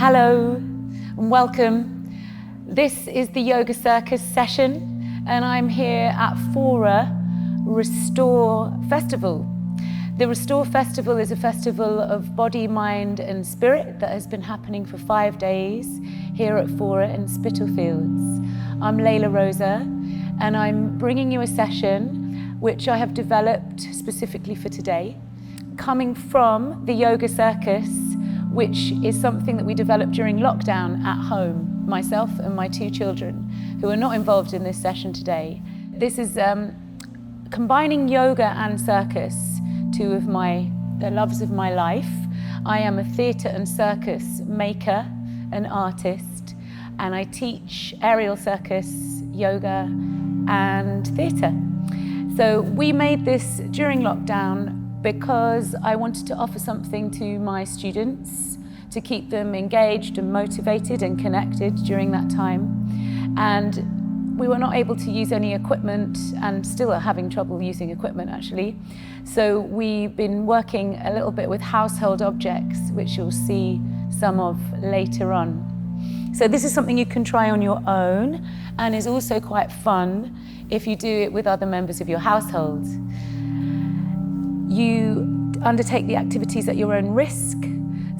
Hello and welcome. This is the Yoga Circus session and I'm here at Fora Restore Festival. The Restore Festival is a festival of body, mind and spirit that has been happening for 5 days here at Fora in Spitalfields. I'm Layla Rosa and I'm bringing you a session which I have developed specifically for today, coming from the Yoga Circus, which is something that we developed during lockdown at home, myself and my 2 children, who are not involved in this session today. This is combining yoga and circus, 2 of the loves of my life. I am a theatre and circus maker, an artist, and I teach aerial circus, yoga and theatre. So we made this during lockdown because I wanted to offer something to my students to keep them engaged and motivated and connected during that time. And we were not able to use any equipment and still are having trouble using equipment actually. So we've been working a little bit with household objects, which you'll see some of later on. So this is something you can try on your own and is also quite fun if you do it with other members of your household. You undertake the activities at your own risk.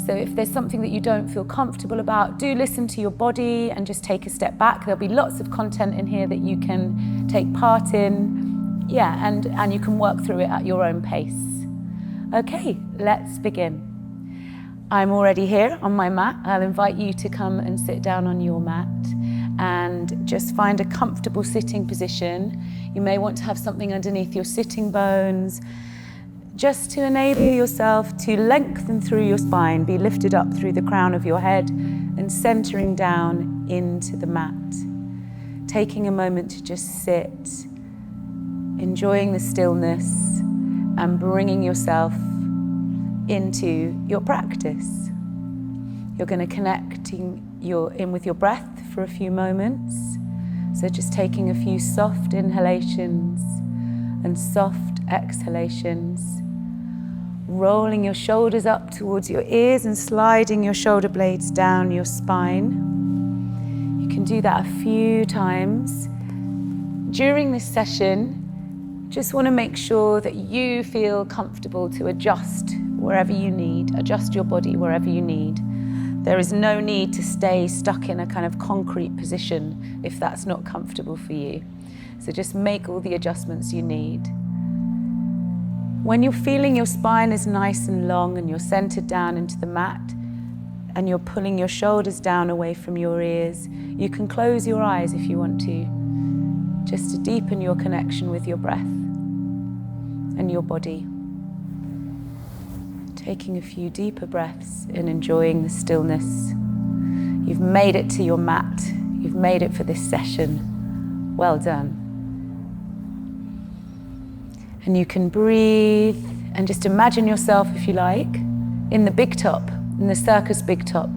So if there's something that you don't feel comfortable about, do listen to your body and just take a step back. There'll be lots of content in here that you can take part in. Yeah, and you can work through it at your own pace. Okay, let's begin. I'm already here on my mat. I'll invite you to come and sit down on your mat and just find a comfortable sitting position. You may want to have something underneath your sitting bones, just to enable yourself to lengthen through your spine, be lifted up through the crown of your head and centering down into the mat. Taking a moment to just sit, enjoying the stillness and bringing yourself into your practice. You're going to connect in with your breath for a few moments. So just taking a few soft inhalations and soft exhalations. Rolling your shoulders up towards your ears and sliding your shoulder blades down your spine. You can do that a few times. During this session, just want to make sure that you feel comfortable to adjust wherever you need, adjust your body wherever you need. There is no need to stay stuck in a kind of concrete position if that's not comfortable for you. So just make all the adjustments you need. When you're feeling your spine is nice and long and you're centered down into the mat and you're pulling your shoulders down away from your ears, you can close your eyes if you want to, just to deepen your connection with your breath and your body. Taking a few deeper breaths and enjoying the stillness. You've made it to your mat. You've made it for this session. Well done. And you can breathe and just imagine yourself, if you like, in the big top, in the circus big top,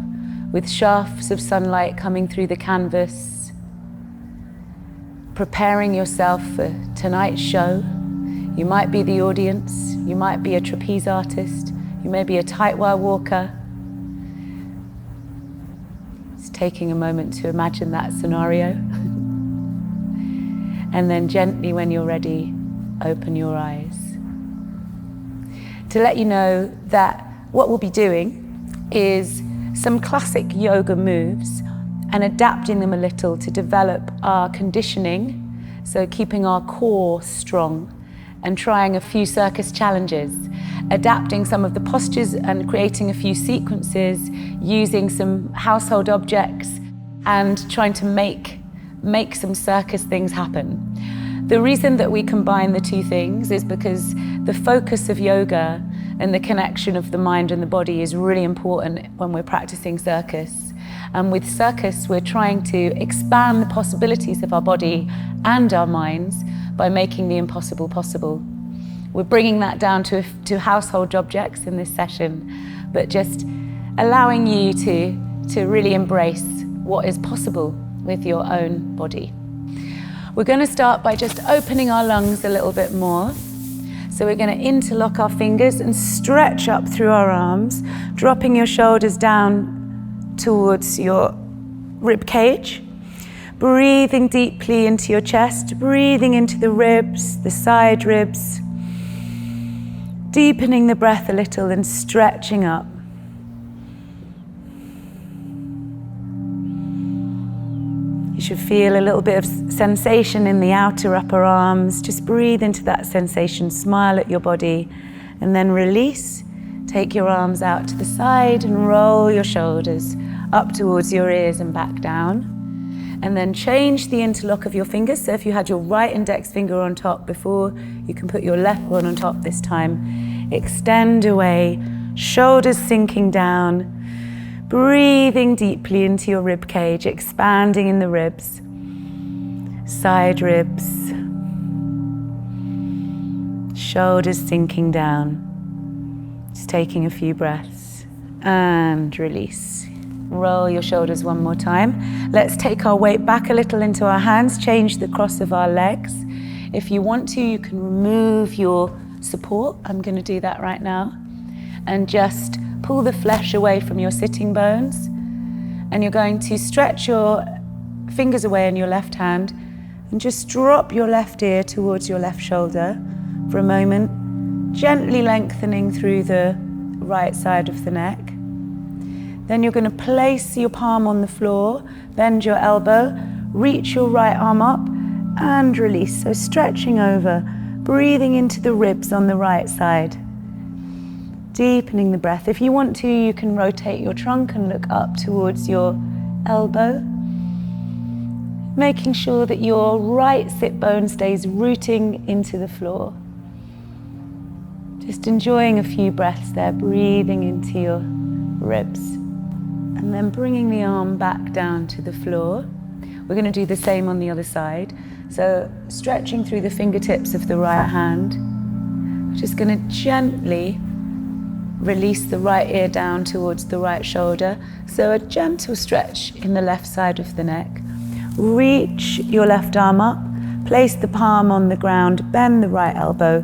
with shafts of sunlight coming through the canvas, preparing yourself for tonight's show. You might be the audience, you might be a trapeze artist, you may be a tight wire walker. Just taking a moment to imagine that scenario. And then gently, when you're ready, open your eyes. To let you know that what we'll be doing is some classic yoga moves and adapting them a little to develop our conditioning, so keeping our core strong, and trying a few circus challenges, adapting some of the postures and creating a few sequences, using some household objects and trying to make some circus things happen. The reason that we combine the 2 things is because the focus of yoga and the connection of the mind and the body is really important when we're practicing circus. And with circus, we're trying to expand the possibilities of our body and our minds by making the impossible possible. We're bringing that down to household objects in this session, but just allowing you to really embrace what is possible with your own body. We're going to start by just opening our lungs a little bit more. So we're going to interlock our fingers and stretch up through our arms, dropping your shoulders down towards your rib cage. Breathing deeply into your chest, breathing into the ribs, the side ribs. Deepening the breath a little and stretching up. You should feel a little bit of sensation in the outer upper arms. Just breathe into that sensation, smile at your body, and then release. Take your arms out to the side and roll your shoulders up towards your ears and back down. And then change the interlock of your fingers. So if you had your right index finger on top before, you can put your left one on top this time. Extend away, shoulders sinking down. Breathing deeply into your rib cage, expanding in the ribs, side ribs, shoulders sinking down. Just taking a few breaths and release. Roll your shoulders one more time. Let's take our weight back a little into our hands, change the cross of our legs. If you want to, you can remove your support. I'm going to do that right now. And just pull the flesh away from your sitting bones, and you're going to stretch your fingers away in your left hand and just drop your left ear towards your left shoulder for a moment, gently lengthening through the right side of the neck. Then you're going to place your palm on the floor, bend your elbow, reach your right arm up and release. So stretching over, breathing into the ribs on the right side. Deepening the breath. If you want to, you can rotate your trunk and look up towards your elbow. Making sure that your right sit bone stays rooting into the floor. Just enjoying a few breaths there, breathing into your ribs. And then bringing the arm back down to the floor. We're going to do the same on the other side. So stretching through the fingertips of the right hand. We're just going to gently release the right ear down towards the right shoulder. So a gentle stretch in the left side of the neck. Reach your left arm up, place the palm on the ground, bend the right elbow,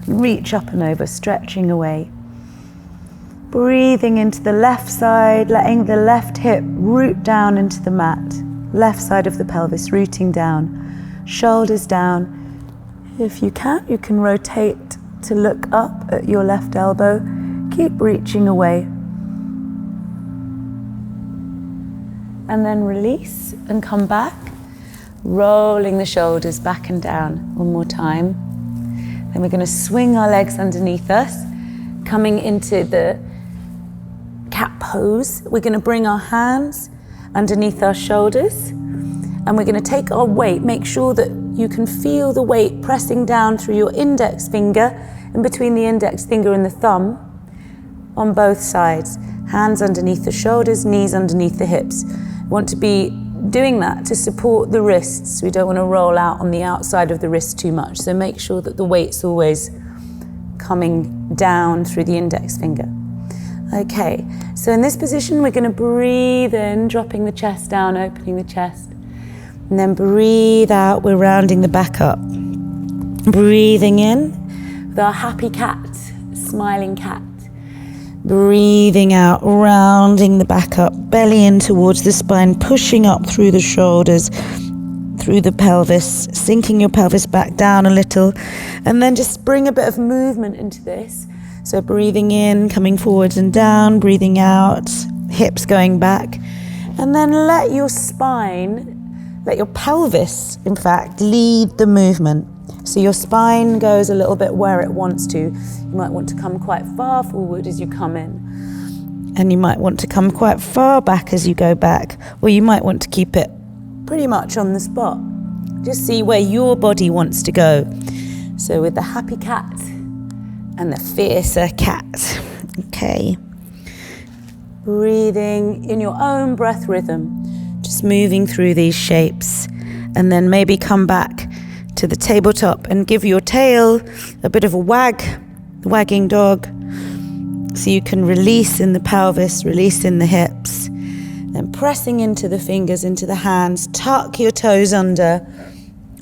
reach up and over, stretching away. Breathing into the left side, letting the left hip root down into the mat. Left side of the pelvis rooting down, shoulders down. If you can rotate to look up at your left elbow. Keep reaching away. And then release and come back, rolling the shoulders back and down one more time. Then we're going to swing our legs underneath us, coming into the cat pose. We're going to bring our hands underneath our shoulders, and we're going to take our weight. Make sure that you can feel the weight pressing down through your index finger and between the index finger and the thumb on both sides. Hands underneath the shoulders, knees underneath the hips. We want to be doing that to support the wrists. We don't want to roll out on the outside of the wrist too much. So make sure that the weight's always coming down through the index finger. Okay, so in this position, we're going to breathe in, dropping the chest down, opening the chest. And then breathe out, we're rounding the back up. Breathing in with our happy cat, smiling cat. Breathing out, rounding the back up, belly in towards the spine, pushing up through the shoulders, through the pelvis, sinking your pelvis back down a little, and then just bring a bit of movement into this. So breathing in, coming forwards and down, breathing out, hips going back, and then let your spine, let your pelvis, in fact, lead the movement. So your spine goes a little bit where it wants to. You might want to come quite far forward as you come in. And you might want to come quite far back as you go back. Or you might want to keep it pretty much on the spot. Just see where your body wants to go. So with the happy cat and the fiercer cat. Okay. Breathing in your own breath rhythm. Just moving through these shapes. And then maybe come back to the tabletop and give your tail a bit of a wag, the wagging dog, so you can release in the pelvis, release in the hips, then pressing into the fingers, into the hands, tuck your toes under,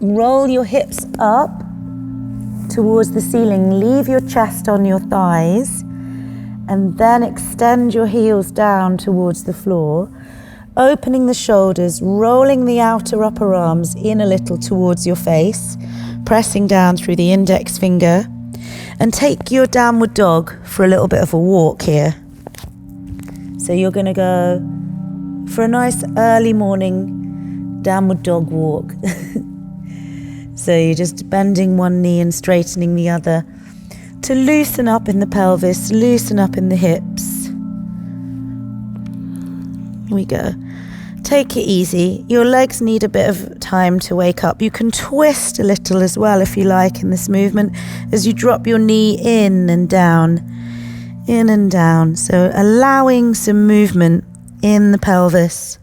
roll your hips up towards the ceiling, leave your chest on your thighs, and then extend your heels down towards the floor, opening the shoulders, rolling the outer upper arms in a little towards your face, pressing down through the index finger, and take your downward dog for a little bit of a walk here. So you're going to go for a nice early morning downward dog walk. So you're just bending one knee and straightening the other to loosen up in the pelvis, loosen up in the hips. Here we go. Take it easy. Your legs need a bit of time to wake up. You can twist a little as well if you like in this movement as you drop your knee in and down, in and down. So allowing some movement in the pelvis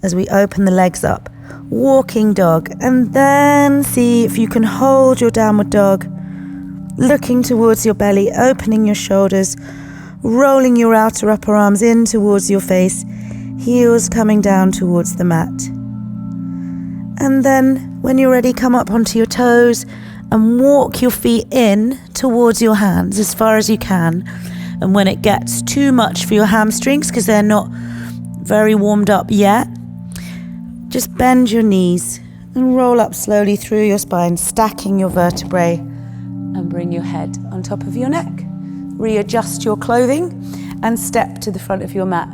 as we open the legs up. Walking dog, and then see if you can hold your downward dog, looking towards your belly, opening your shoulders, rolling your outer upper arms in towards your face, heels coming down towards the mat. And then when you're ready, come up onto your toes and walk your feet in towards your hands as far as you can. And when it gets too much for your hamstrings, because they're not very warmed up yet, just bend your knees and roll up slowly through your spine, stacking your vertebrae, and bring your head on top of your neck. Readjust your clothing and step to the front of your mat.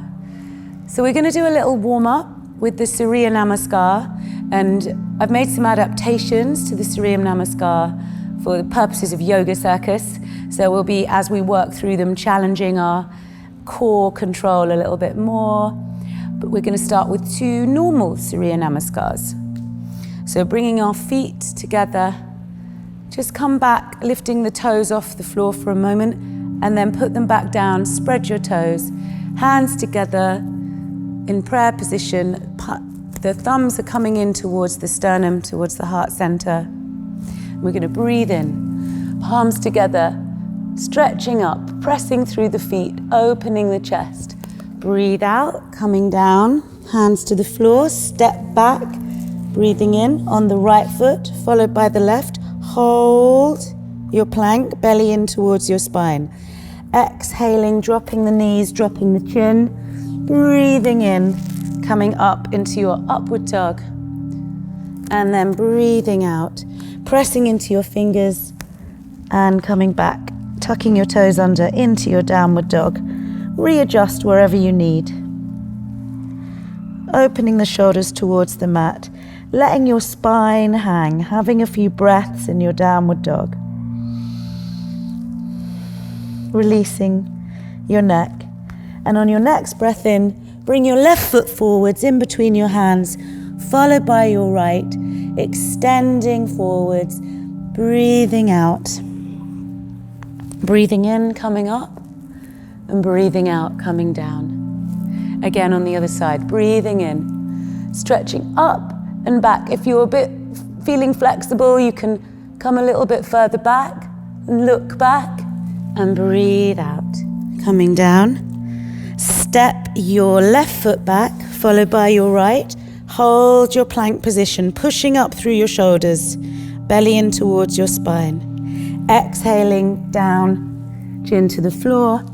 So we're going to do a little warm-up with the Surya Namaskar, and I've made some adaptations to the Surya Namaskar for the purposes of Yoga Circus. So we'll be, as we work through them, challenging our core control a little bit more. But we're going to start with 2 normal Surya Namaskars. So bringing our feet together, just come back, lifting the toes off the floor for a moment, and then put them back down, spread your toes, hands together in prayer position. The thumbs are coming in towards the sternum, towards the heart center. We're going to breathe in, palms together, stretching up, pressing through the feet, opening the chest. Breathe out, coming down, hands to the floor, step back, breathing in on the right foot, followed by the left. Hold your plank, belly in towards your spine. Exhaling, dropping the knees, dropping the chin, breathing in, coming up into your upward dog. And then breathing out, pressing into your fingers and coming back, tucking your toes under into your downward dog. Readjust wherever you need. Opening the shoulders towards the mat, letting your spine hang, having a few breaths in your downward dog. Releasing your neck. And on your next breath in, bring your left foot forwards in between your hands, followed by your right, extending forwards, breathing out. Breathing in, coming up. And breathing out, coming down. Again on the other side, breathing in, stretching up and back. If you're a bit feeling flexible, you can come a little bit further back and look back and breathe out. Coming down, step your left foot back, followed by your right. Hold your plank position, pushing up through your shoulders, belly in towards your spine. Exhaling down, chin to the floor.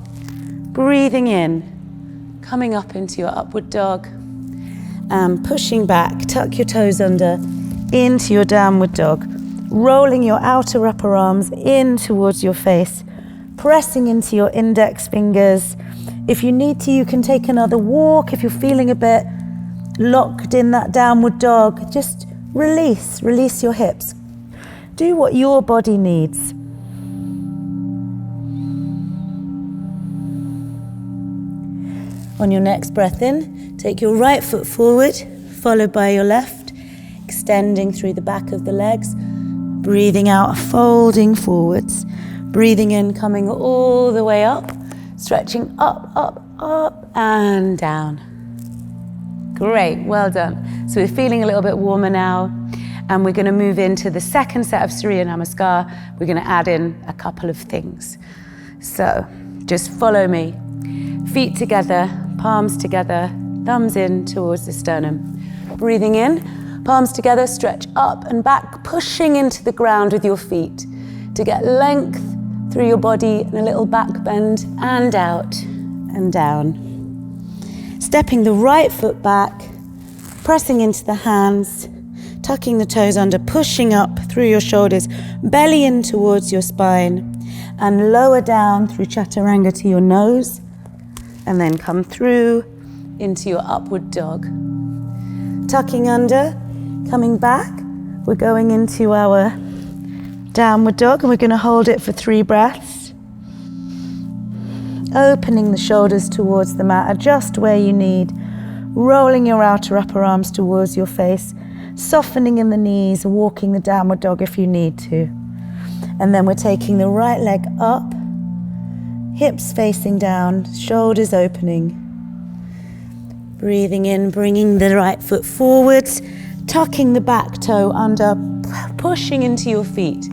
Breathing in, coming up into your upward dog, and pushing back, tuck your toes under, into your downward dog, rolling your outer upper arms in towards your face, pressing into your index fingers. If you need to, you can take another walk. If you're feeling a bit locked in that downward dog, just release your hips. Do what your body needs. On your next breath in, take your right foot forward, followed by your left, extending through the back of the legs, breathing out, folding forwards, breathing in, coming all the way up, stretching up, up, up, and down. Great, well done. So we're feeling a little bit warmer now, and we're going to move into the second set of Surya Namaskar. We're going to add in a couple of things. So just follow me. Feet together, palms together, thumbs in towards the sternum. Breathing in, palms together, stretch up and back, pushing into the ground with your feet to get length through your body and a little back bend and out and down. Stepping the right foot back, pressing into the hands, tucking the toes under, pushing up through your shoulders, belly in towards your spine, and lower down through chaturanga to your nose, and then come through into your upward dog. Tucking under, coming back, we're going into our downward dog, and we're going to hold it for 3 breaths. Opening the shoulders towards the mat, adjust where you need, rolling your outer upper arms towards your face, softening in the knees, walking the downward dog if you need to. And then we're taking the right leg up, hips facing down, shoulders opening. Breathing in, bringing the right foot forwards, tucking the back toe under, pushing into your feet,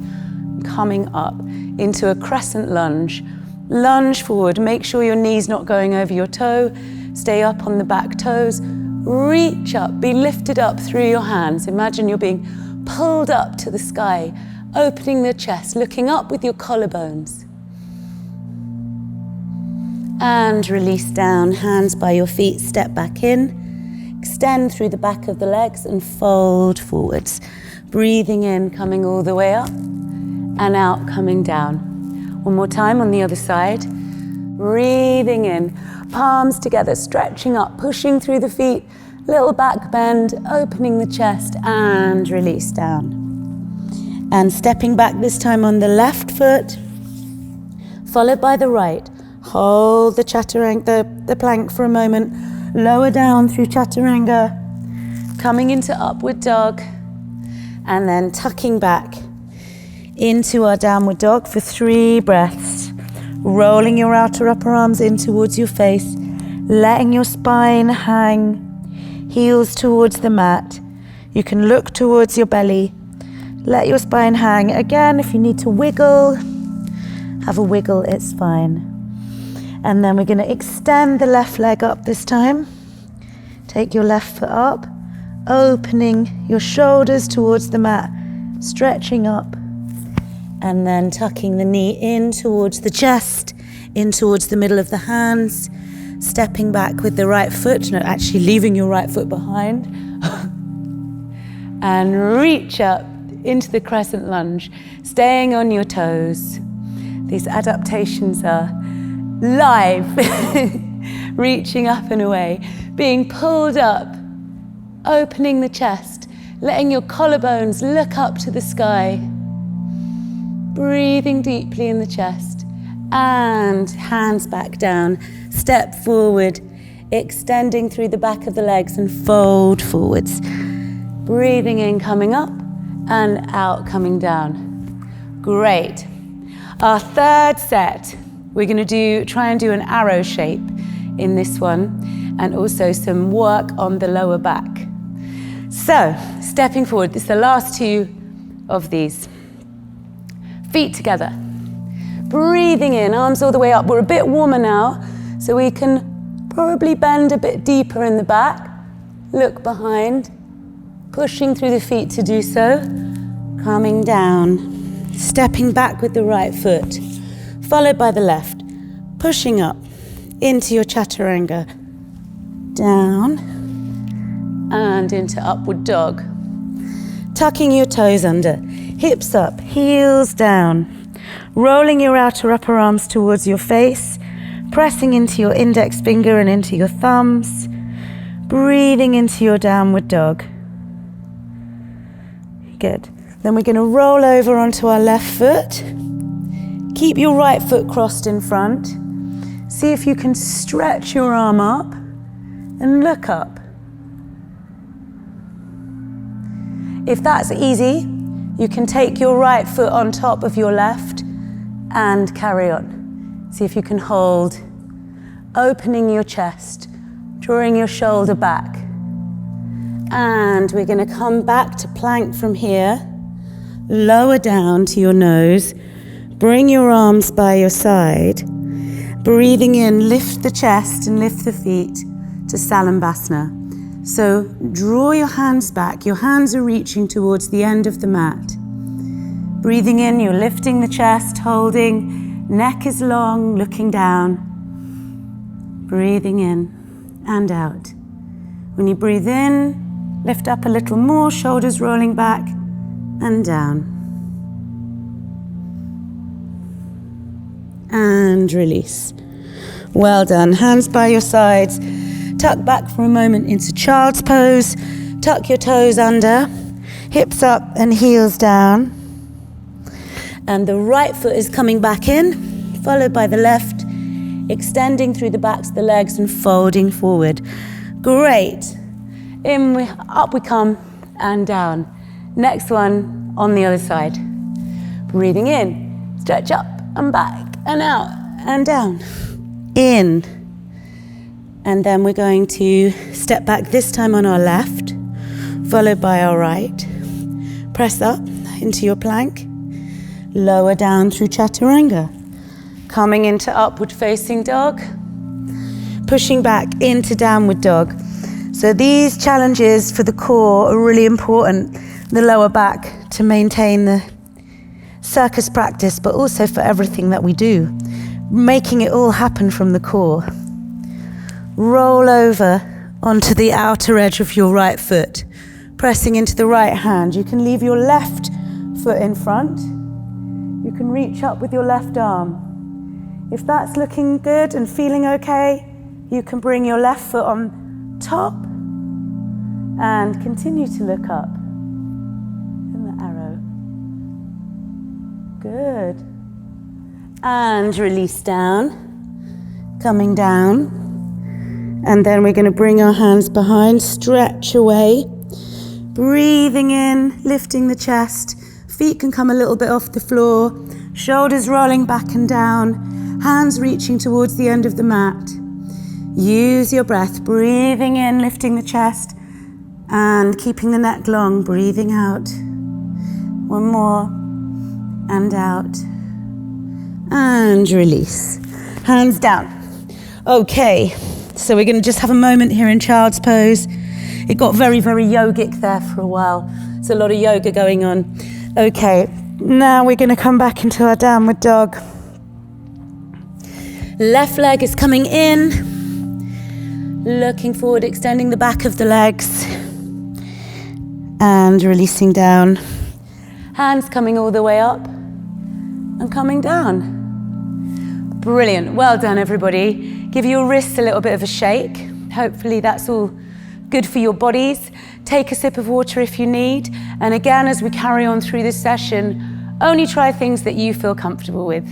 coming up into a crescent lunge. Lunge forward, make sure your knee's not going over your toe, stay up on the back toes, reach up, be lifted up through your hands. Imagine you're being pulled up to the sky, opening the chest, looking up with your collarbones. And release down, hands by your feet, step back in, extend through the back of the legs and fold forwards. Breathing in, coming all the way up, and out, coming down. One more time on the other side. Breathing in, palms together, stretching up, pushing through the feet, little back bend, opening the chest, and release down. And stepping back this time on the left foot, followed by the right. Hold the chaturanga, the plank for a moment, lower down through chaturanga, coming into upward dog, and then tucking back into our downward dog for 3 breaths. Rolling your outer upper arms in towards your face, letting your spine hang, heels towards the mat. You can look towards your belly, let your spine hang. Again, if you need to wiggle, have a wiggle, it's fine. And then we're going to extend the left leg up this time. Take your left foot up, opening your shoulders towards the mat, stretching up, and then tucking the knee in towards the chest, in towards the middle of the hands, stepping back with the right foot, no, actually leaving your right foot behind, and reach up into the crescent lunge, staying on your toes. These adaptations are live, reaching up and away, being pulled up, opening the chest, letting your collarbones look up to the sky, breathing deeply in the chest, and hands back down, step forward, extending through the back of the legs and fold forwards. Breathing in, coming up, and out, coming down. Great. Our third set, we're going to try and do an arrow shape in this one, and also some work on the lower back. So, stepping forward, this is the last 2 of these. Feet together. Breathing in, arms all the way up. We're a bit warmer now, so we can probably bend a bit deeper in the back. Look behind, pushing through the feet to do so. Coming down, stepping back with the right foot, followed by the left, pushing up into your chaturanga, down, and into upward dog. Tucking your toes under, hips up, heels down, rolling your outer upper arms towards your face, pressing into your index finger and into your thumbs, breathing into your downward dog. Good. Then we're going to roll over onto our left foot. Keep your right foot crossed in front. See if you can stretch your arm up and look up. If that's easy, you can take your right foot on top of your left and carry on. See if you can hold, opening your chest, drawing your shoulder back. And we're going to come back to plank from here, lower down to your nose, bring your arms by your side. Breathing in, lift the chest and lift the feet to Salambhasana. So draw your hands back. Your hands are reaching towards the end of the mat. Breathing in, you're lifting the chest, holding, Neck is long, looking down. Breathing in and out. When you breathe in, lift up a little more, shoulders rolling back and down. And release. Well done. Hands by your sides. Tuck back for a moment into child's pose. Tuck your toes under. Hips up and heels down. And the right foot is coming back in, followed by the left, extending through the backs of the legs and folding forward. Great. Up we come and down. Next one on the other side. Breathing in, stretch up and back and out and down. In. And then we're going to step back, this time on our left, followed by our right. Press up into your plank. Lower down through chaturanga. Coming into upward facing dog. Pushing back into downward dog. So these challenges for the core are really important. The lower back to maintain the circus practice, but also for everything that we do. Making it all happen from the core. Roll over onto the outer edge of your right foot. Pressing into the right hand. You can leave your left foot in front. You can reach up with your left arm. If that's looking good and feeling okay, you can bring your left foot on top and continue to look up. In the arrow. Good. And release down. Coming down. And then we're going to bring our hands behind, stretch away. Breathing in, lifting the chest. Feet can come a little bit off the floor, shoulders rolling back and down, hands reaching towards the end of the mat. Use your breath, breathing in, lifting the chest, and keeping the neck long, breathing out. One more, and out. And release. Hands down. Okay, so we're going to just have a moment here in child's pose. It got very, very yogic there for a while. There's a lot of yoga going on. Okay, now we're going to come back into our downward dog. Left leg is coming in, looking forward, extending the back of the legs, and releasing down. Hands coming all the way up and coming down. Brilliant, well done everybody. Give your wrists a little bit of a shake. Hopefully that's all good for your bodies. Take a sip of water if you need. And again, as we carry on through this session, only try things that you feel comfortable with.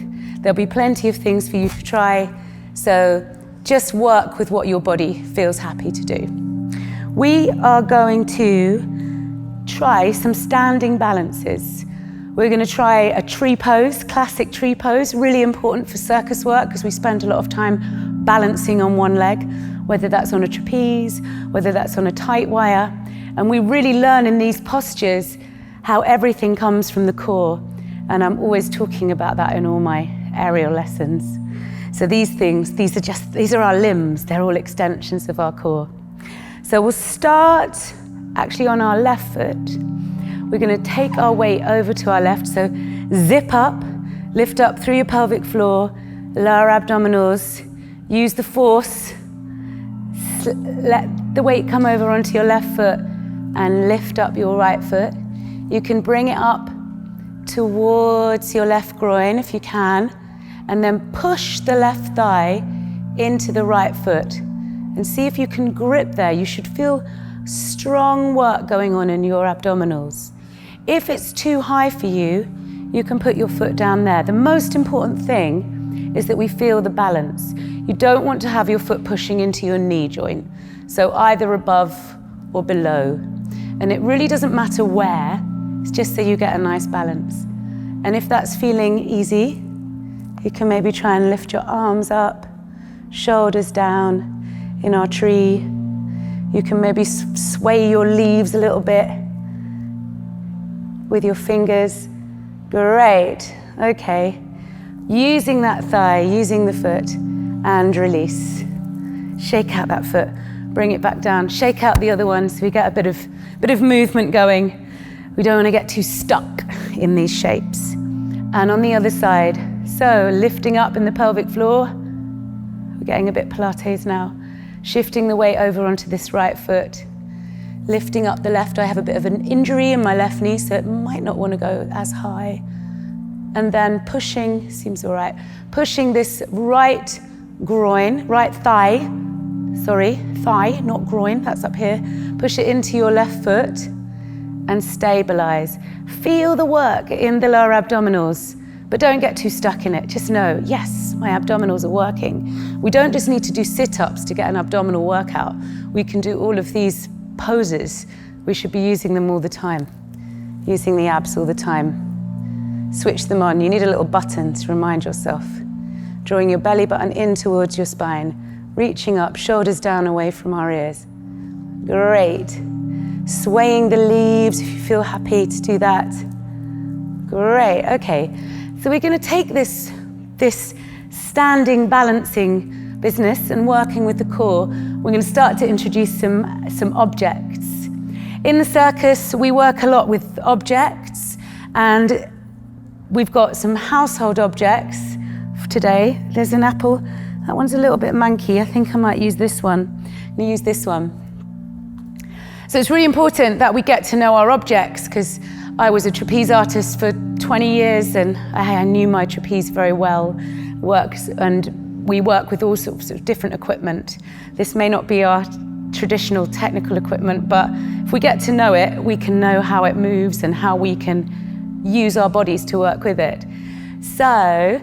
There'll be plenty of things for you to try. So just work with what your body feels happy to do. We are going to try some standing balances. We're going to try a tree pose, classic tree pose, really important for circus work because we spend a lot of time balancing on one leg, whether that's on a trapeze, whether that's on a tight wire. And we really learn in these postures how everything comes from the core. And I'm always talking about that in all my aerial lessons. So these are our limbs. They're all extensions of our core. So we'll start actually on our left foot. We're going to take our weight over to our left. So zip up, lift up through your pelvic floor, lower abdominals, use the force, let the weight come over onto your left foot and lift up your right foot. You can bring it up towards your left groin if you can, and then push the left thigh into the right foot and see if you can grip there. You should feel strong work going on in your abdominals. If it's too high for you, you can put your foot down there. The most important thing is that we feel the balance. You don't want to have your foot pushing into your knee joint, so either above or below. And it really doesn't matter where, it's just so you get a nice balance. And if that's feeling easy, you can maybe try and lift your arms up, shoulders down in our tree. You can maybe sway your leaves a little bit with your fingers. Great, okay. Using that thigh, using the foot, and release. Shake out that foot, bring it back down. Shake out the other one so we get a bit of movement going. We don't want to get too stuck in these shapes. And on the other side, So lifting up in the pelvic floor. We're getting a bit Pilates now. Shifting the weight over onto this right foot. Lifting up the left. I have a bit of an injury in my left knee, so it might not want to go as high. And then pushing, seems all right, pushing this right groin, right thigh, thigh, not groin, that's up here. Push it into your left foot and stabilize. Feel the work in the lower abdominals, but don't get too stuck in it. Just know, yes, my abdominals are working. We don't just need to do sit-ups to get an abdominal workout. We can do all of these poses. We should be using them all the time, using the abs all the time. Switch them on. You need a little button to remind yourself. Drawing your belly button in towards your spine, reaching up, shoulders down away from our ears. Great. Swaying the leaves if you feel happy to do that. Great, okay. So we're going to take this standing, balancing business and working with the core. We're going to start to introduce some objects. In the circus, we work a lot with objects, and we've got some household objects today. There's an apple. That one's a little bit manky. I think I might use this one. I'm going to use this one. So it's really important that we get to know our objects, because I was a trapeze artist for 20 years and I knew my trapeze very well. And we work with all sorts of different equipment. This may not be our traditional technical equipment, but if we get to know it, we can know how it moves and how we can use our bodies to work with it. So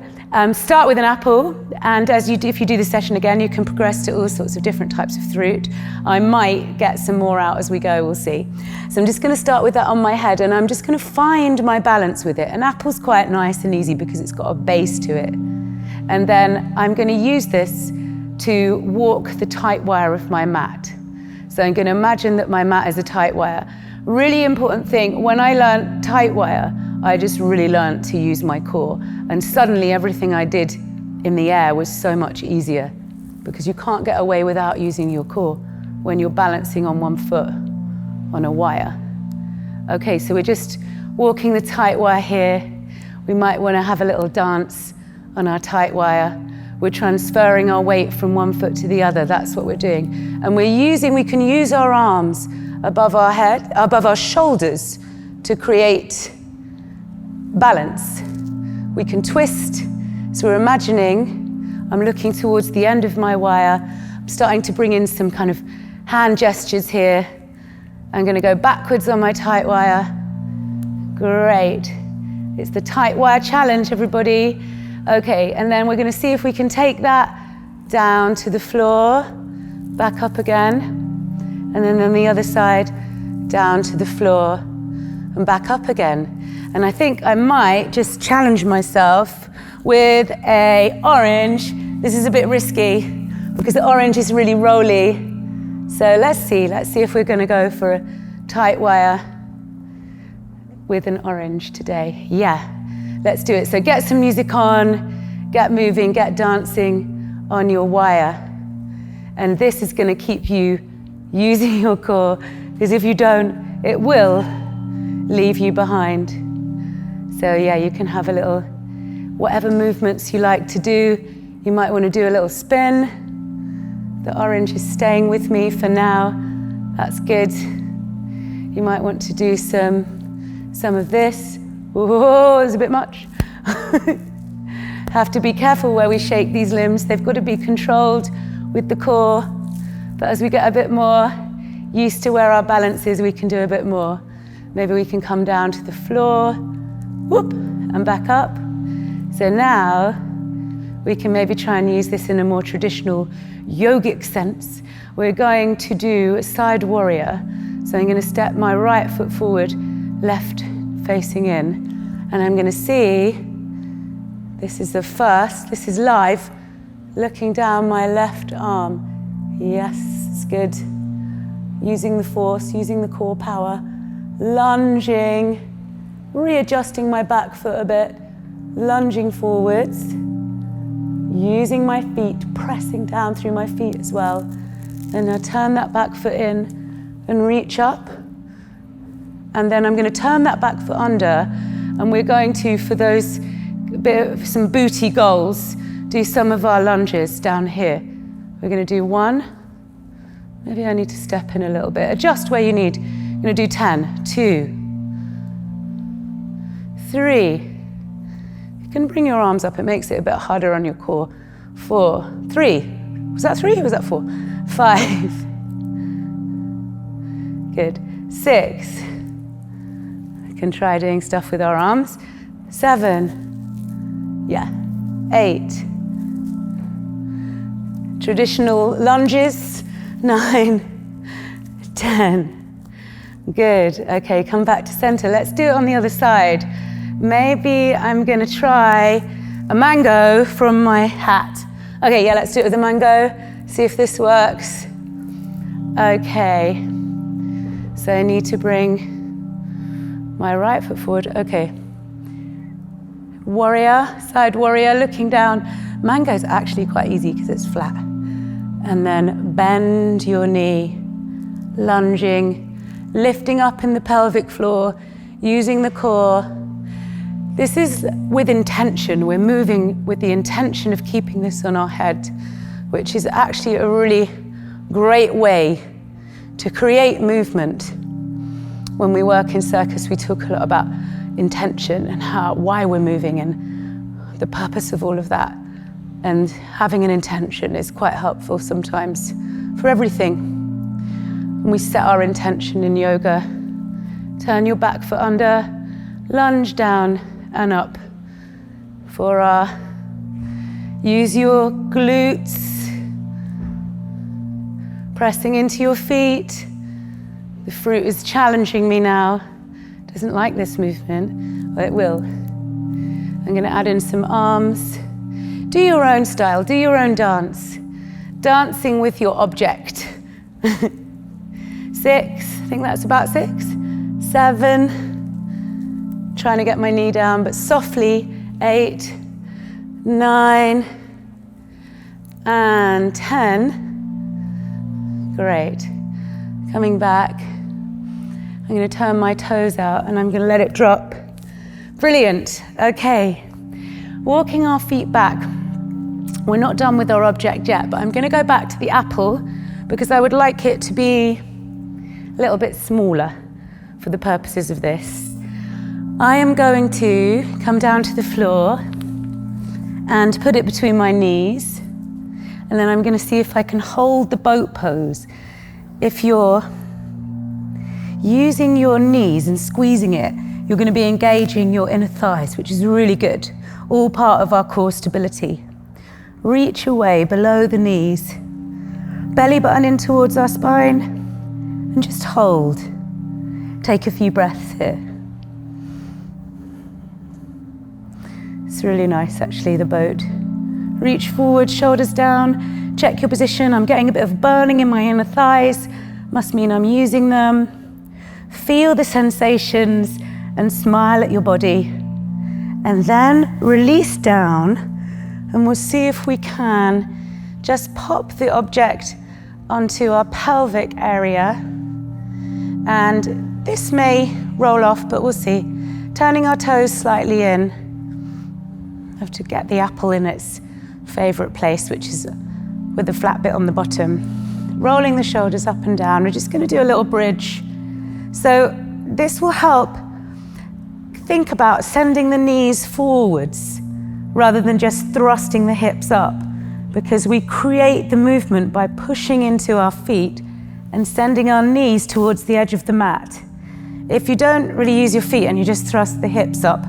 start with an apple, and if you do the session again, you can progress to all sorts of different types of fruit. I might get some more out as we go, we'll see. So I'm just going to start with that on my head, and I'm just going to find my balance with it. An apple's quite nice and easy because it's got a base to it. And then I'm going to use this to walk the tight wire of my mat. So I'm going to imagine that my mat is a tight wire. Really important thing, when I learned tight wire, I just really learned to use my core. And suddenly everything I did in the air was so much easier, because you can't get away without using your core when you're balancing on one foot on a wire. Okay, so we're just walking the tight wire here. We might want to have a little dance on our tight wire. We're transferring our weight from one foot to the other. That's what we're doing. And we can use our arms above our head, above our shoulders, to create balance. We can twist. So we're imagining, I'm looking towards the end of my wire. I'm starting to bring in some kind of hand gestures here. I'm going to go backwards on my tight wire. Great. It's the tight wire challenge, everybody. Okay, and then we're going to see if we can take that down to the floor, back up again, and then on the other side, down to the floor, and back up again. And I think I might just challenge myself with a orange. This is a bit risky because the orange is really rolly. So let's see if we're going to go for a tight wire with an orange today. Yeah, let's do it. So get some music on, get moving, get dancing on your wire. And this is going to keep you using your core, because if you don't, it will leave you behind. So yeah, you can have a little, whatever movements you like to do. You might want to do a little spin. The orange is staying with me for now. That's good. You might want to do some of this. Whoa, there's a bit much. Have to be careful where we shake these limbs. They've got to be controlled with the core. But as we get a bit more used to where our balance is, we can do a bit more. Maybe we can come down to the floor. Whoop, and back up. So now we can maybe try and use this in a more traditional yogic sense. We're going to do a side warrior. So I'm going to step my right foot forward, left facing in. And I'm going to see, this is the first, this is live, looking down my left arm. Yes, it's good. Using the force, using the core power, lunging, readjusting my back foot a bit, lunging forwards, using my feet, pressing down through my feet as well. And now turn that back foot in and reach up. And then I'm going to turn that back foot under, and we're going to, for those bit of some booty goals, do some of our lunges down here. We're going to do 1. Maybe I need to step in a little bit. Adjust where you need. I'm going to do 10, 2, 3. You can bring your arms up. It makes it a bit harder on your core. 4, 3. Was that 3 or was that 4? 5. Good. 6. We can try doing stuff with our arms. 7. Yeah. 8. Traditional lunges. 9. 10. Good. Okay, come back to center. Let's do it on the other side. Maybe I'm going to try a mango from my hat. Okay, yeah, let's do it with a mango. See if this works. Okay. So I need to bring my right foot forward. Okay. Warrior, side warrior, looking down. Mango's actually quite easy because it's flat. And then bend your knee, lunging, lifting up in the pelvic floor, using the core. This is with intention. We're moving with the intention of keeping this on our head, which is actually a really great way to create movement. When we work in Circus, we talk a lot about intention and why we're moving and the purpose of all of that. And having an intention is quite helpful sometimes for everything. When we set our intention in yoga, turn your back foot under, lunge down and up. Fora. Use your glutes, pressing into your feet. The fruit is challenging me now. Doesn't like this movement, but it will. I'm going to add in some arms. Do your own style, do your own dance. Dancing with your object. 6, I think that's about 6. 7, trying to get my knee down, but softly. 8, 9, and 10. Great. Coming back. I'm going to turn my toes out and I'm going to let it drop. Brilliant. Okay. Walking our feet back. We're not done with our object yet, but I'm going to go back to the apple because I would like it to be a little bit smaller for the purposes of this. I am going to come down to the floor and put it between my knees, and then I'm going to see if I can hold the boat pose. If you're using your knees and squeezing it, you're going to be engaging your inner thighs, which is really good. All part of our core stability. Reach away below the knees. Belly button in towards our spine. And just hold. Take a few breaths here. It's really nice, actually, the boat. Reach forward, shoulders down. Check your position. I'm getting a bit of burning in my inner thighs. Must mean I'm using them. Feel the sensations and smile at your body. And then release down, and we'll see if we can just pop the object onto our pelvic area. And this may roll off, but we'll see. Turning our toes slightly in. Have to get the apple in its favorite place, which is with the flat bit on the bottom. Rolling the shoulders up and down. We're just going to do a little bridge. So this will help think about sending the knees forwards rather than just thrusting the hips up, because we create the movement by pushing into our feet and sending our knees towards the edge of the mat. If you don't really use your feet and you just thrust the hips up,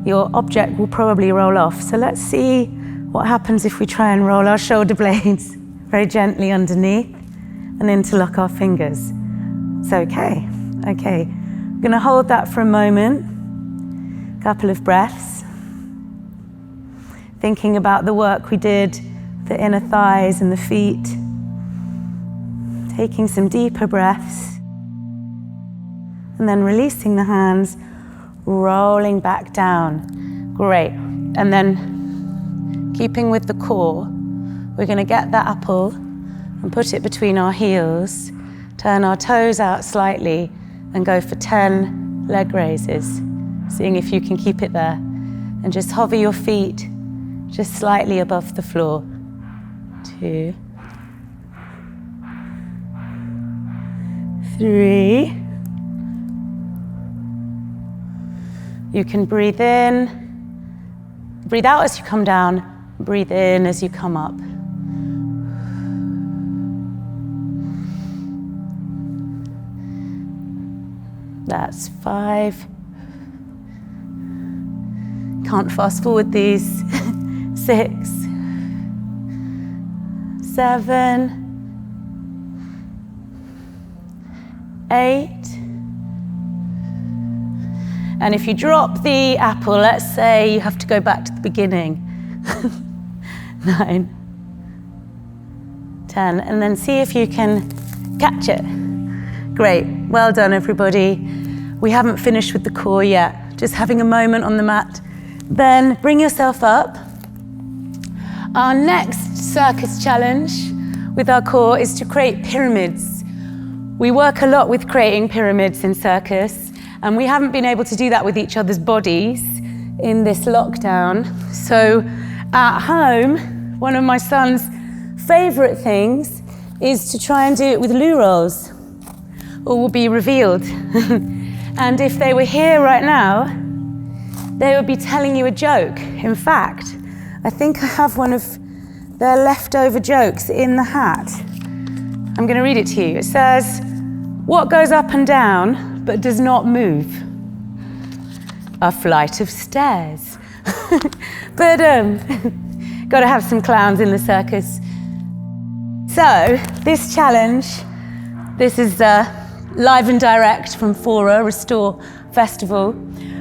your object will probably roll off. So let's see what happens if we try and roll our shoulder blades very gently underneath and interlock our fingers. It's okay. Okay. I'm going to hold that for a moment. Couple of breaths. Thinking about the work we did, the inner thighs and the feet. Taking some deeper breaths. And then releasing the hands, rolling back down. Great. And then, keeping with the core, we're going to get that apple and put it between our heels, turn our toes out slightly, and go for 10 leg raises, seeing if you can keep it there. And just hover your feet just slightly above the floor. 2, 3. You can breathe in, breathe out as you come down, breathe in as you come up. That's 5. Can't fast forward these. 6, 7, 8. And if you drop the apple, let's say you have to go back to the beginning. 9, 10, and then see if you can catch it. Great, well done everybody. We haven't finished with the core yet, just having a moment on the mat. Then bring yourself up. Our next circus challenge with our core is to create pyramids. We work a lot with creating pyramids in circus, and we haven't been able to do that with each other's bodies in this lockdown. So at home, one of my son's favorite things is to try and do it with loo rolls, or will be revealed. And if they were here right now, they would be telling you a joke. In fact, I think I have one of their leftover jokes in the hat. I'm going to read it to you. It says, "What goes up and down but does not move? A flight of stairs." But got to have some clowns in the circus. So this challenge, this is live and direct from Fora, Restore Festival.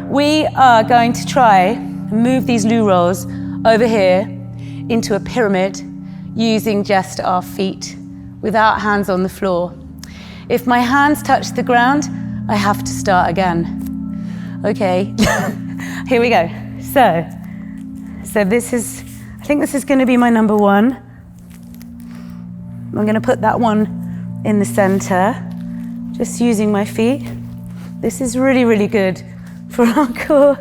We are going to try and move these loo rolls over here into a pyramid using just our feet without hands on the floor. If my hands touch the ground, I have to start again. Okay, here we go. So this is, I think this is going to be my number 1. I'm going to put that one in the center, just using my feet. This is really, really good for our core.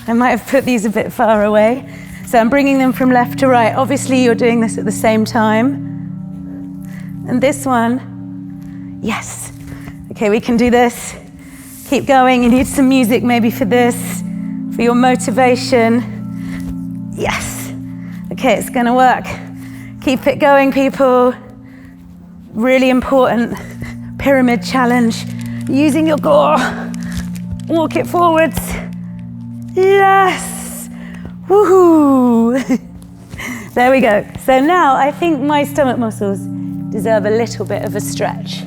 I might have put these a bit far away. So I'm bringing them from left to right. Obviously, you're doing this at the same time. And this one, yes. Okay, we can do this. Keep going. You need some music maybe for this, for your motivation. Yes. Okay, it's gonna work. Keep it going, people. Really important pyramid challenge. Using your core. Walk it forwards. Yes. Woohoo. There we go. So now I think my stomach muscles deserve a little bit of a stretch.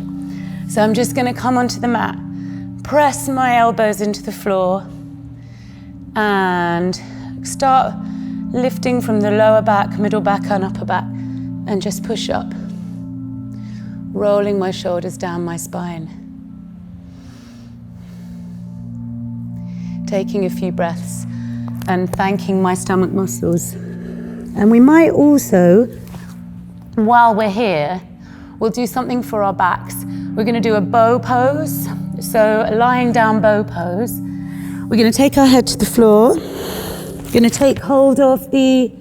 So I'm just going to come onto the mat, press my elbows into the floor, and start lifting from the lower back, middle back, and upper back, and just push up, rolling my shoulders down my spine. Taking a few breaths and thanking my stomach muscles. And we might also, while we're here, we'll do something for our backs. We're going to do a bow pose, so a lying down bow pose. We're going to take our head to the floor. We're going to take hold of the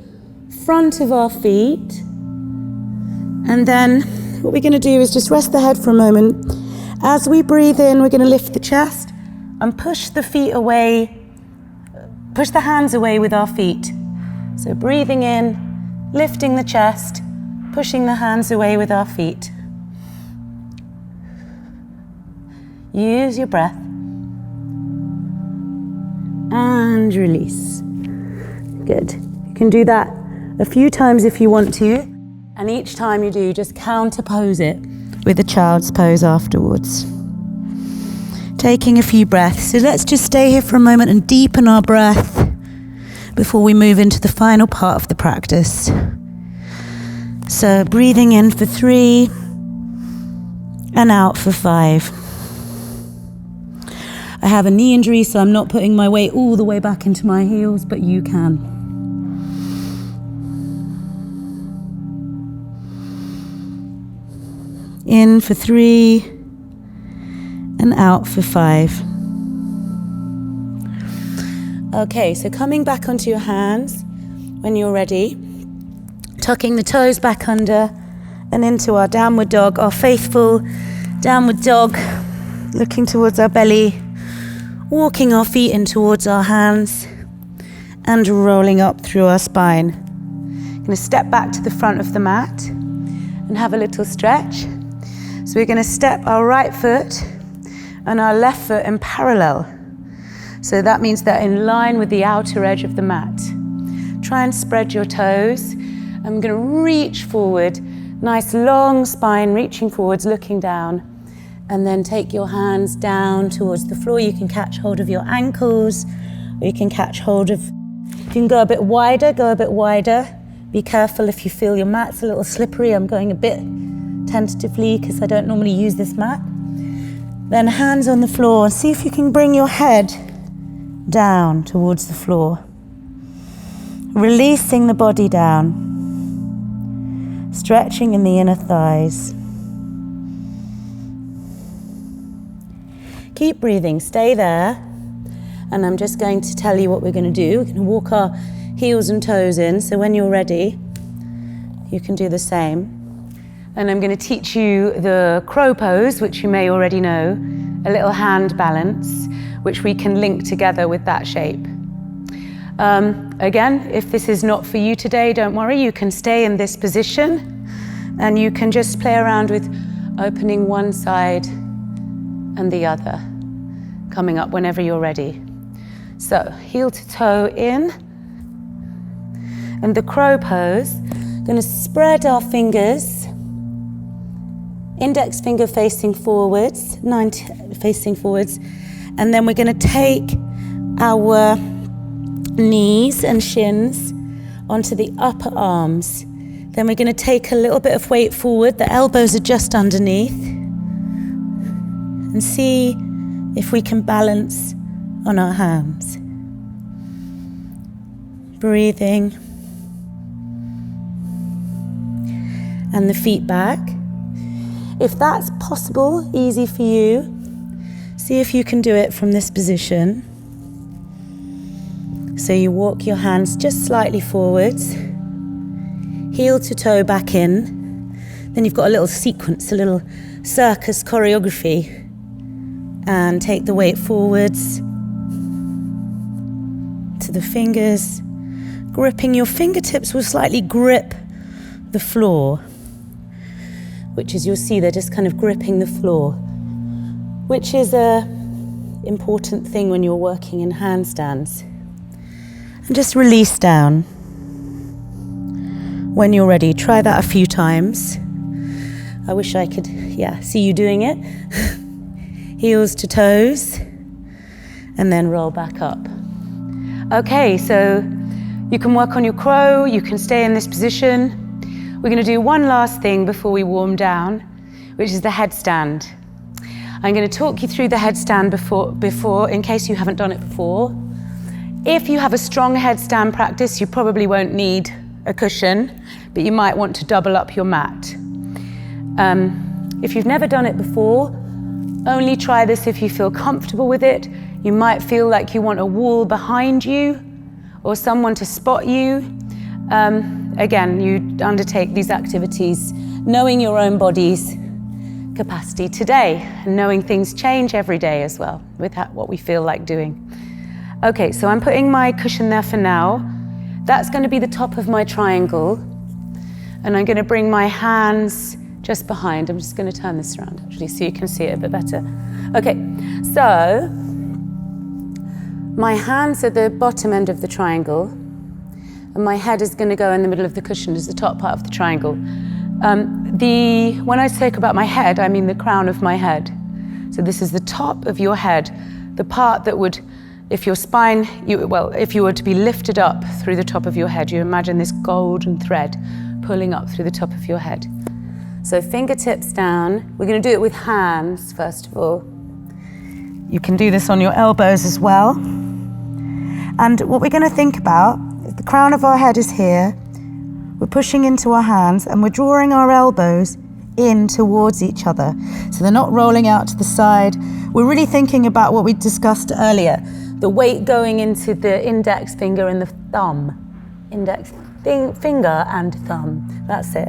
front of our feet. And then what we're going to do is just rest the head for a moment. As we breathe in, we're going to lift the chest and push the feet away, push the hands away with our feet. So breathing in, lifting the chest, pushing the hands away with our feet. Use your breath. And release. Good. You can do that a few times if you want to. And each time you do, just counterpose it with the child's pose afterwards. Taking a few breaths. So let's just stay here for a moment and deepen our breath before we move into the final part of the practice. So breathing in for 3 and out for 5. I have a knee injury, so I'm not putting my weight all the way back into my heels, but you can. In for 3 and out for 5. Okay, so coming back onto your hands when you're ready, tucking the toes back under and into our downward dog, our faithful downward dog, looking towards our belly, walking our feet in towards our hands and rolling up through our spine. Going to step back to the front of the mat and have a little stretch. So we're going to step our right foot and our left foot in parallel. So that means they're in line with the outer edge of the mat. Try and spread your toes. I'm going to reach forward, nice long spine, reaching forwards, looking down, and then take your hands down towards the floor. You can catch hold of your ankles, or you can catch hold of, you can go a bit wider, go a bit wider. Be careful if you feel your mat's a little slippery. I'm going a bit tentatively because I don't normally use this mat. Then hands on the floor, see if you can bring your head down towards the floor. Releasing the body down. Stretching in the inner thighs. Keep breathing, stay there. And I'm just going to tell you what we're going to do. We're going to walk our heels and toes in, so when you're ready, you can do the same. And I'm going to teach you the crow pose, which you may already know, a little hand balance, which we can link together with that shape. Again, if this is not for you today, don't worry, you can stay in this position and you can just play around with opening one side and the other, coming up whenever you're ready. So, heel to toe in, and the crow pose, going to spread our fingers, index finger facing forwards, facing forwards, and then we're going to take our knees and shins onto the upper arms. Then we're going to take a little bit of weight forward, the elbows are just underneath, and see if we can balance on our hands. Breathing. And the feet back. If that's possible, easy for you, see if you can do it from this position. So you walk your hands just slightly forwards, heel to toe back in. Then you've got a little sequence, a little circus choreography. And take the weight forwards to the fingers. Gripping your fingertips will slightly grip the floor, which is, you'll see they're just kind of gripping the floor, which is a important thing when you're working in handstands. And just release down. When you're ready, try that a few times. I wish I could, see you doing it. Heels to toes, and then roll back up. Okay, so you can work on your crow, you can stay in this position. We're going to do one last thing before we warm down, which is the headstand. I'm going to talk you through the headstand before in case you haven't done it before. If you have a strong headstand practice, you probably won't need a cushion, but you might want to double up your mat. If you've never done it before, only try this if you feel comfortable with it. You might feel like you want a wall behind you or someone to spot you. Again, you undertake these activities knowing your own body's capacity today and knowing things change every day as well with what we feel like doing. Okay, so I'm putting my cushion there for now. That's going to be the top of my triangle. And I'm going to bring my hands just behind. I'm just going to turn this around actually so you can see it a bit better. Okay, so my hands are the bottom end of the triangle and my head is going to go in the middle of the cushion as the top part of the triangle. When I talk about my head, I mean the crown of my head. So this is the top of your head, the part that would, if your spine, if you were to be lifted up through the top of your head, you imagine this golden thread pulling up through the top of your head. So fingertips down. We're going to do it with hands, first of all. You can do this on your elbows as well. And what we're going to think about, is the crown of our head is here. We're pushing into our hands and we're drawing our elbows in towards each other. So they're not rolling out to the side. We're really thinking about what we discussed earlier, the weight going into the index finger and the thumb. Finger and thumb, that's it.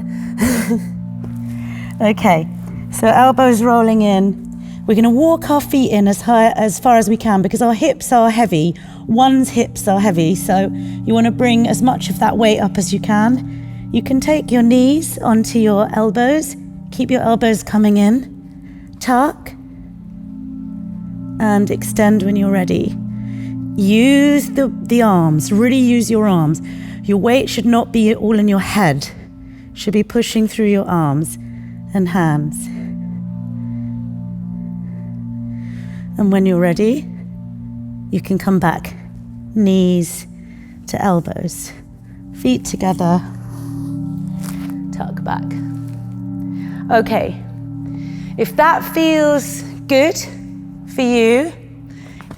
Okay, so elbows rolling in. We're going to walk our feet in as far as we can because our hips are heavy. One's hips are heavy, so you want to bring as much of that weight up as you can. You can take your knees onto your elbows. Keep your elbows coming in. Tuck and extend when you're ready. Use the arms, really use your arms. Your weight should not be all in your head. It should be pushing through your arms and hands. And when you're ready, you can come back, knees to elbows, feet together, tuck back. Okay, if that feels good for you,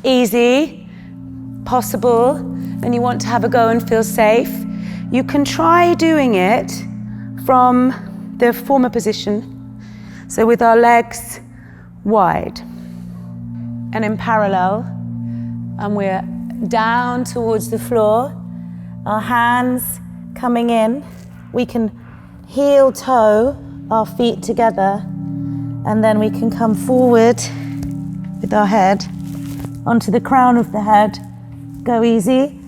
easy, possible, and you want to have a go and feel safe, you can try doing it from the former position, so with our legs wide and in parallel, and we're down towards the floor, our hands coming in. We can heel toe our feet together, and then we can come forward with our head onto the crown of the head. Go easy,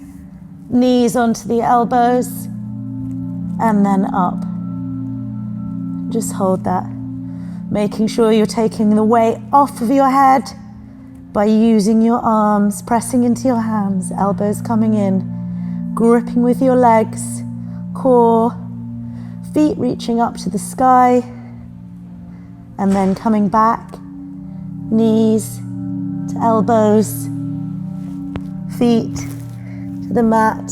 knees onto the elbows, and then up. Just hold that, making sure you're taking the weight off of your head by using your arms, pressing into your hands, elbows coming in, gripping with your legs, core, feet reaching up to the sky, and then coming back, knees to elbows, feet to the mat.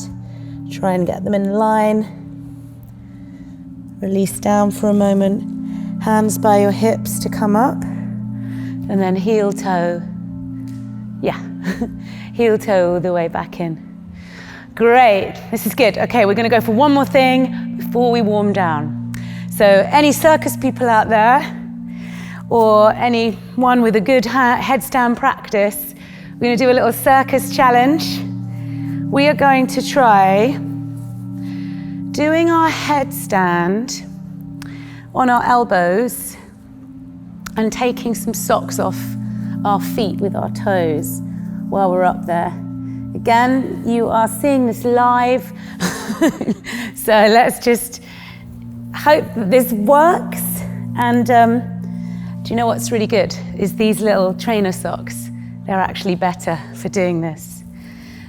Try and get them in line. Release down for a moment, hands by your hips to come up, and then heel toe. Yeah, heel toe all the way back in. Great, this is good. Okay, we're going to go for one more thing before we warm down. So any circus people out there, or anyone with a good headstand practice, we're going to do a little circus challenge. We are going to try doing our headstand on our elbows and taking some socks off our feet with our toes while we're up there. Again, you are seeing this live, so let's just hope that this works. And do you know what's really good? Is these little trainer socks. They're actually better for doing this.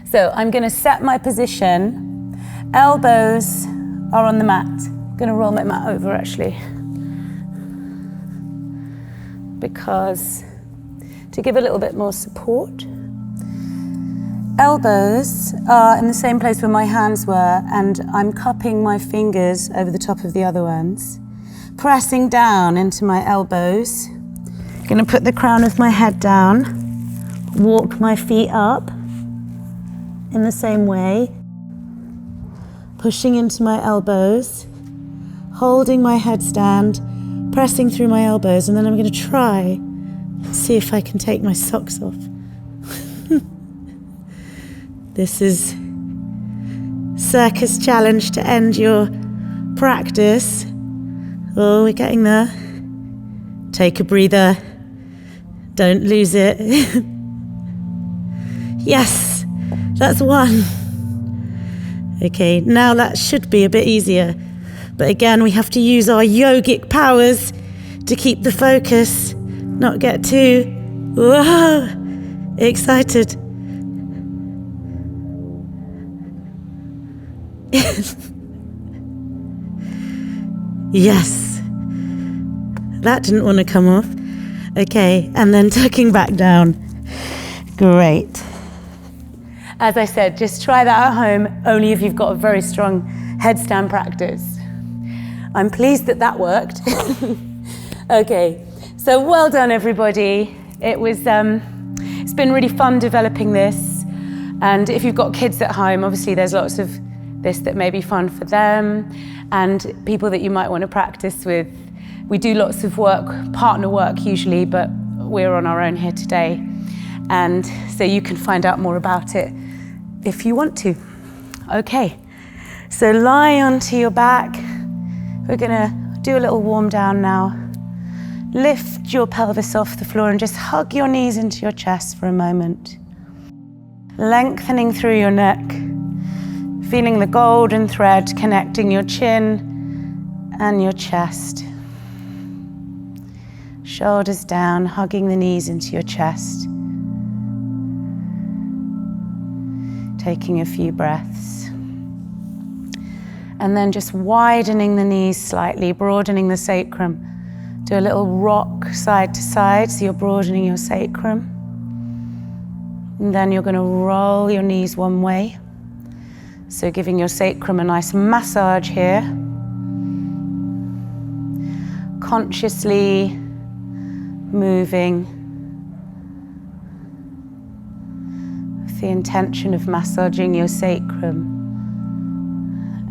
So I'm going to set my position. Elbows are on the mat. I'm going to roll my mat over actually, because to give a little bit more support. Elbows are in the same place where my hands were, and I'm cupping my fingers over the top of the other ones, pressing down into my elbows. I'm going to put the crown of my head down, walk my feet up in the same way, pushing into my elbows, holding my headstand, pressing through my elbows, and then I'm going to try see if I can take my socks off. This is circus challenge to end your practice. Oh, we're getting there. Take a breather. Don't lose it. Yes, that's one. Okay, now that should be a bit easier. But again, we have to use our yogic powers to keep the focus, not get too excited. Yes, that didn't want to come off. Okay, and then tucking back down. Great. As I said, just try that at home, only if you've got a very strong headstand practice. I'm pleased that that worked. Okay, so well done everybody. It's been really fun developing this, and if you've got kids at home, obviously there's lots of this that may be fun for them, and people that you might want to practice with. We do lots of work, partner work usually, but we're on our own here today. And so you can find out more about it if you want to. Okay, so lie onto your back. We're gonna do a little warm down now. Lift your pelvis off the floor and just hug your knees into your chest for a moment. Lengthening through your neck, feeling the golden thread connecting your chin and your chest. Shoulders down, hugging the knees into your chest. Taking a few breaths. And then just widening the knees slightly, broadening the sacrum. Do a little rock side to side, so you're broadening your sacrum. And then you're going to roll your knees one way. So giving your sacrum a nice massage here. Consciously moving with the intention of massaging your sacrum.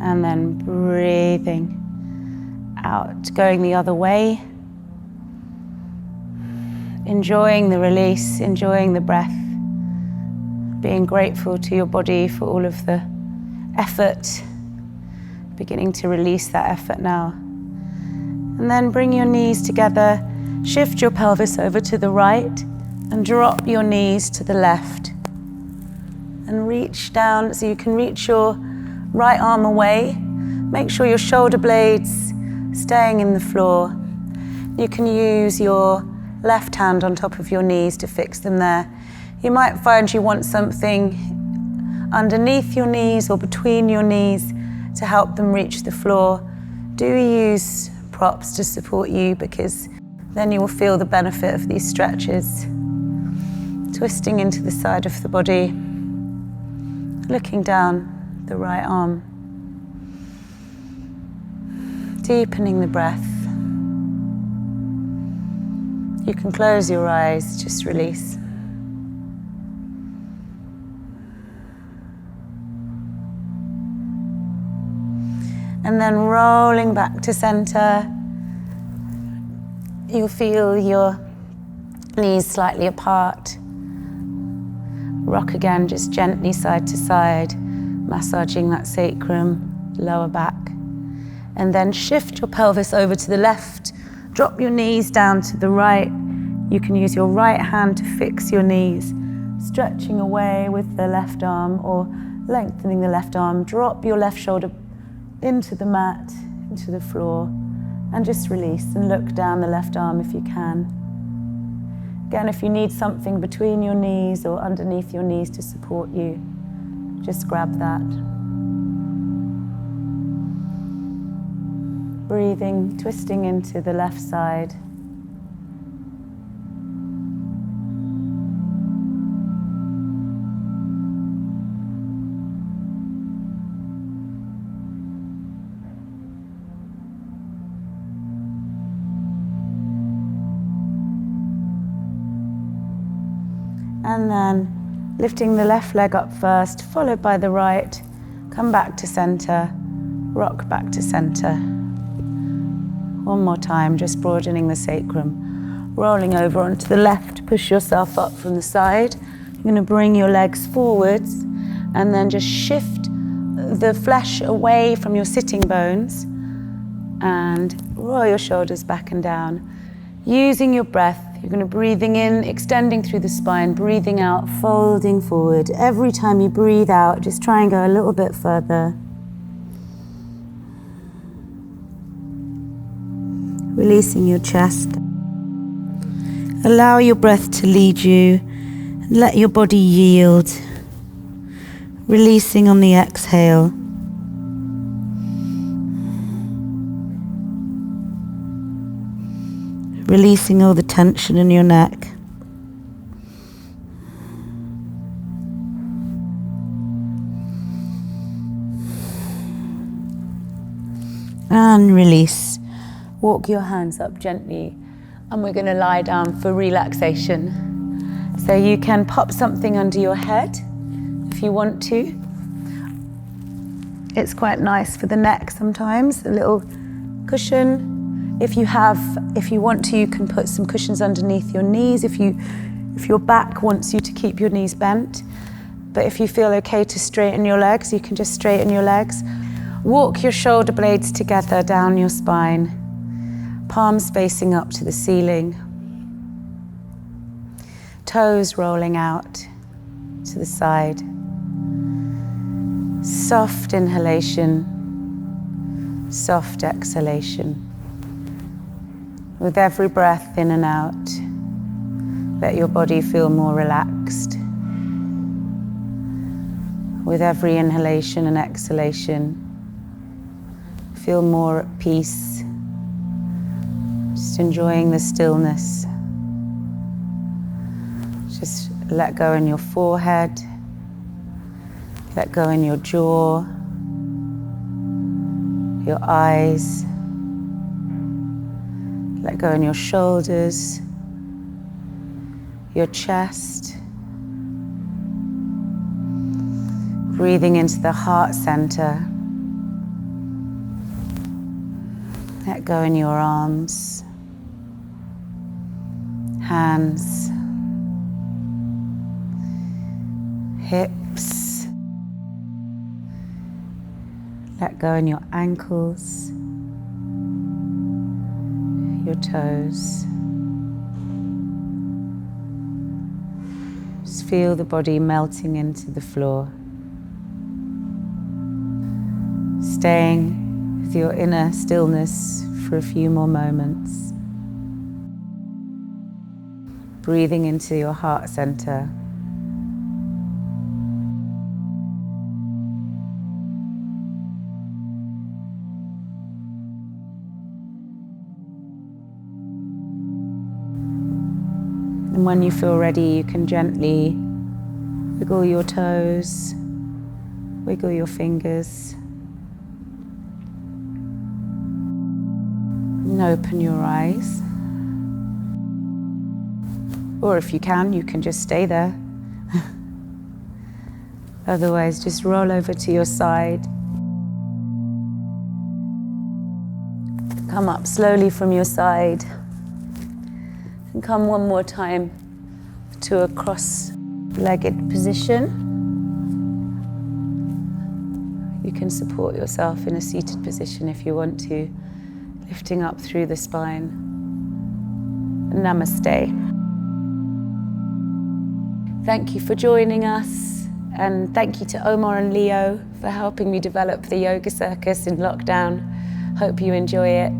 And then breathing out, going the other way. Enjoying the release, enjoying the breath. Being grateful to your body for all of the effort. Beginning to release that effort now. And then bring your knees together, shift your pelvis over to the right, and drop your knees to the left. And reach down so you can reach your right arm away. Make sure your shoulder blades staying in the floor. You can use your left hand on top of your knees to fix them there. You might find you want something underneath your knees or between your knees to help them reach the floor. Do use props to support you, because then you will feel the benefit of these stretches. Twisting into the side of the body, looking down the right arm. Deepening the breath. You can close your eyes, just release. And then rolling back to center. You'll feel your knees slightly apart. Rock again, just gently side to side, massaging that sacrum, lower back. And then shift your pelvis over to the left. Drop your knees down to the right. You can use your right hand to fix your knees, stretching away with the left arm or lengthening the left arm. Drop your left shoulder into the mat, into the floor, and just release and look down the left arm if you can. Again, if you need something between your knees or underneath your knees to support you, just grab that. Breathing, twisting into the left side. And then lifting the left leg up first, followed by the right. Come back to center, rock back to center. One more time, just broadening the sacrum. Rolling over onto the left, push yourself up from the side. You're going to bring your legs forwards and then just shift the flesh away from your sitting bones and roll your shoulders back and down. Using your breath, you're going to breathing in, extending through the spine, breathing out, folding forward. Every time you breathe out, just try and go a little bit further. Releasing your chest. Allow your breath to lead you. Let your body yield. Releasing on the exhale. Releasing all the tension in your neck. And release. Walk your hands up gently, and we're going to lie down for relaxation. So you can pop something under your head if you want to. It's quite nice for the neck sometimes, a little cushion. If you want to, you can put some cushions underneath your knees. If you If your back wants you to keep your knees bent, but if you feel okay to straighten your legs, you can just straighten your legs. Walk your shoulder blades together down your spine, palms facing up to the ceiling, toes rolling out to the side. Soft inhalation, soft exhalation. With every breath in and out, let your body feel more relaxed. With every inhalation and exhalation, feel more at peace, just enjoying the stillness. Just let go in your forehead, let go in your jaw, your eyes, let go in your shoulders, your chest. Breathing into the heart center. Let go in your arms, hands, hips. Let go in your ankles, your toes. Just feel the body melting into the floor. Staying with your inner stillness for a few more moments. Breathing into your heart center. And when you feel ready, you can gently wiggle your toes, wiggle your fingers, and open your eyes. Or if you can just stay there. Otherwise, just roll over to your side. Come up slowly from your side. And come one more time to a cross-legged position. You can support yourself in a seated position if you want to, lifting up through the spine. Namaste. Thank you for joining us, and thank you to Omar and Leo for helping me develop the yoga circus in lockdown. Hope you enjoy it.